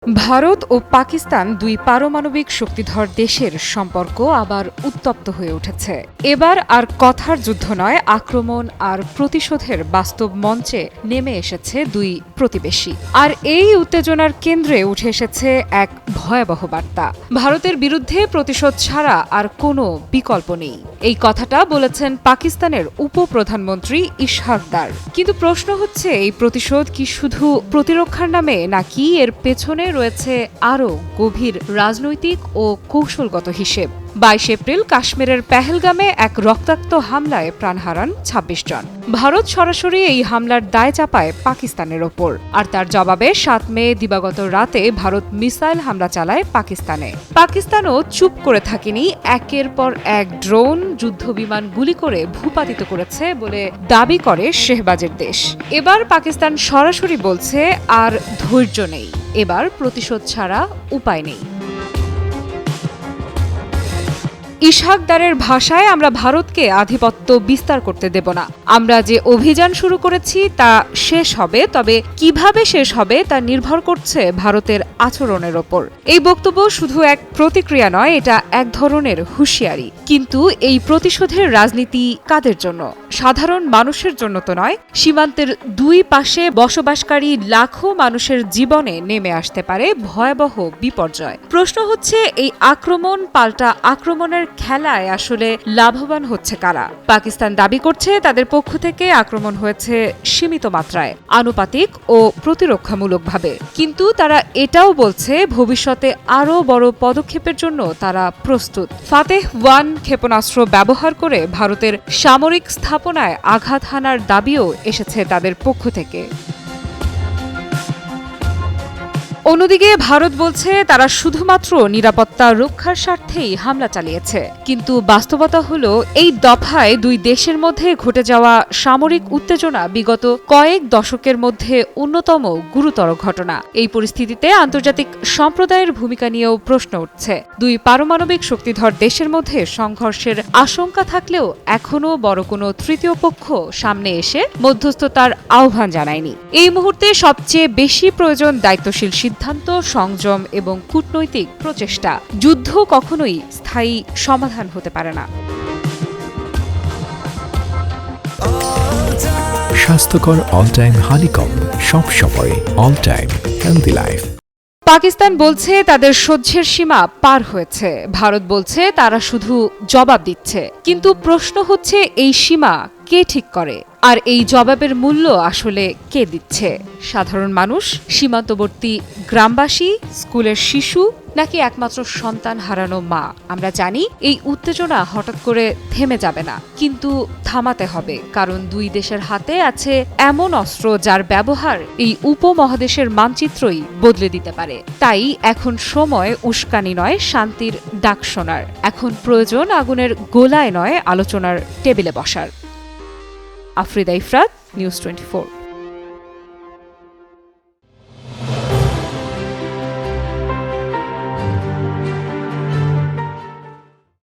ভারত ও পাকিস্তান দুই পারমাণবিক শক্তিধর দেশের সম্পর্ক আবার উত্তপ্ত হয়ে উঠেছে। এবার আর কথার যুদ্ধ নয়, আক্রমণ আর প্রতিশোধের বাস্তব মঞ্চে নেমে এসেছে দুই প্রতিবেশী। আর এই উত্তেজনার কেন্দ্রে উঠে এসেছে এক ভয়াবহ বার্তা। ভারতের বিরুদ্ধে প্রতিশোধ ছাড়া আর কোনো বিকল্প নেই। এই কথাটা বলেছেন পাকিস্তানের উপপ্রধানমন্ত্রী ইশহাক দার। কিন্তু প্রশ্ন হচ্ছে, এই প্রতিশোধ কি শুধু প্রতিরক্ষার নামে, নাকি এর পেছনে রয়েছে আরও গভীর রাজনৈতিক ও কৌশলগত হিসেব? ২২ এপ্রিল কাশ্মীরের পেহেলগামে এক রক্তাক্ত হামলায় প্রাণ হারান ২৬ জন। ভারত সরাসরি এই হামলার দায় চাপায় পাকিস্তানের ওপর। আর তার জবাবে ৭ মে দিবাগত রাতে ভারত মিসাইল হামলা চালায় পাকিস্তানে। পাকিস্তানও চুপ করে থাকেনি, একের পর এক ড্রোন, যুদ্ধবিমান গুলি করে ভূপাতিত করেছে বলে দাবি করে শেহবাজের দেশ। এবার পাকিস্তান সরাসরি বলছে, আর ধৈর্য নেই, এবার প্রতিশোধ ছাড়া উপায় নেই। ইশহাক দারের ভাষায়, আমরা ভারতকে আধিপত্য বিস্তার করতে দেব না। আমরা যে অভিযান শুরু করেছি তা শেষ হবে, তবে কিভাবে শেষ হবে তা নির্ভর করছে ভারতের আচরণের ওপর। এই বক্তব্য শুধু এক প্রতিক্রিয়া নয়, এটা এক ধরনের হুঁশিয়ারি। কিন্তু এই প্রতিশোধের রাজনীতি কাদের জন্য? সাধারণ মানুষের জন্য তো নয়। সীমান্তের দুই পাশে বসবাসকারী লাখো মানুষের জীবনে নেমে আসতে পারে ভয়াবহ বিপর্যয়। প্রশ্ন হচ্ছে, এই আক্রমণ পাল্টা আক্রমণের খেলায় আসলে লাভবান হচ্ছে কারা? পাকিস্তান দাবি করছে তাদের পক্ষ থেকে আক্রমণ হয়েছে সীমিত মাত্রায়, আনুপাতিক ও প্রতিরক্ষামূলকভাবে। কিন্তু তারা এটাও বলছে, ভবিষ্যতে আরও বড় পদক্ষেপের জন্য তারা প্রস্তুত। ফাতেহ-1 ক্ষেপণাস্ত্র ব্যবহার করে ভারতের সামরিক স্থাপনায় আঘাত হানার দাবিও এসেছে তাদের পক্ষ থেকে। অন্যদিকে ভারত বলছে তারা শুধুমাত্র নিরাপত্তা রক্ষার স্বার্থেই হামলা চালিয়েছে। কিন্তু বাস্তবতা হলো, এই দফায় দুই দেশের মধ্যে ঘটে যাওয়া সামরিক উত্তেজনা বিগত কয়েক দশকের মধ্যে অন্যতম গুরুতর ঘটনা। এই পরিস্থিতিতে আন্তর্জাতিক সম্প্রদায়ের ভূমিকা নিয়েও প্রশ্ন উঠছে। দুই পারমাণবিক শক্তিধর দেশের মধ্যে সংঘর্ষের আশঙ্কা থাকলেও এখনও বড় কোনো তৃতীয় পক্ষ সামনে এসে মধ্যস্থতার আহ্বান জানায়নি। এই মুহূর্তে সবচেয়ে বেশি প্রয়োজন দায়িত্বশীল সিদ্ধান্ত, সংযম এবং কূটনৈতিক প্রচেষ্টা। যুদ্ধ কখনোই স্থায়ী সমাধান হতে পারে না। স্বাস্থ্যকর অল টাইম হানিকম, সব সময় all time healthy life. Pakistan বলছে তাদের সহ্যের সীমা পার হয়েছে। ভারত বলছে তারা শুধু জবাব দিচ্ছে। কিন্তু প্রশ্ন হচ্ছে, এই সীমা কে ঠিক করে? আর এই জবাবের মূল্য আসলে কে দিচ্ছে? সাধারণ মানুষ, সীমান্তবর্তী গ্রামবাসী, স্কুলের শিশু, নাকি একমাত্র সন্তান হারানো মা? আমরা জানি এই উত্তেজনা হঠাৎ করে থেমে যাবে না, কিন্তু থামাতে হবে। কারণ দুই দেশের হাতে আছে এমন অস্ত্র যার ব্যবহার এই উপমহাদেশের মানচিত্রই বদলে দিতে পারে। তাই এখন সময় উস্কানি নয়, শান্তির ডাক শোনার। এখন প্রয়োজন আগুনের গোলায় নয়, আলোচনার টেবিলে বসার। আফ্রিদা ইফরাত, নিউজ 24।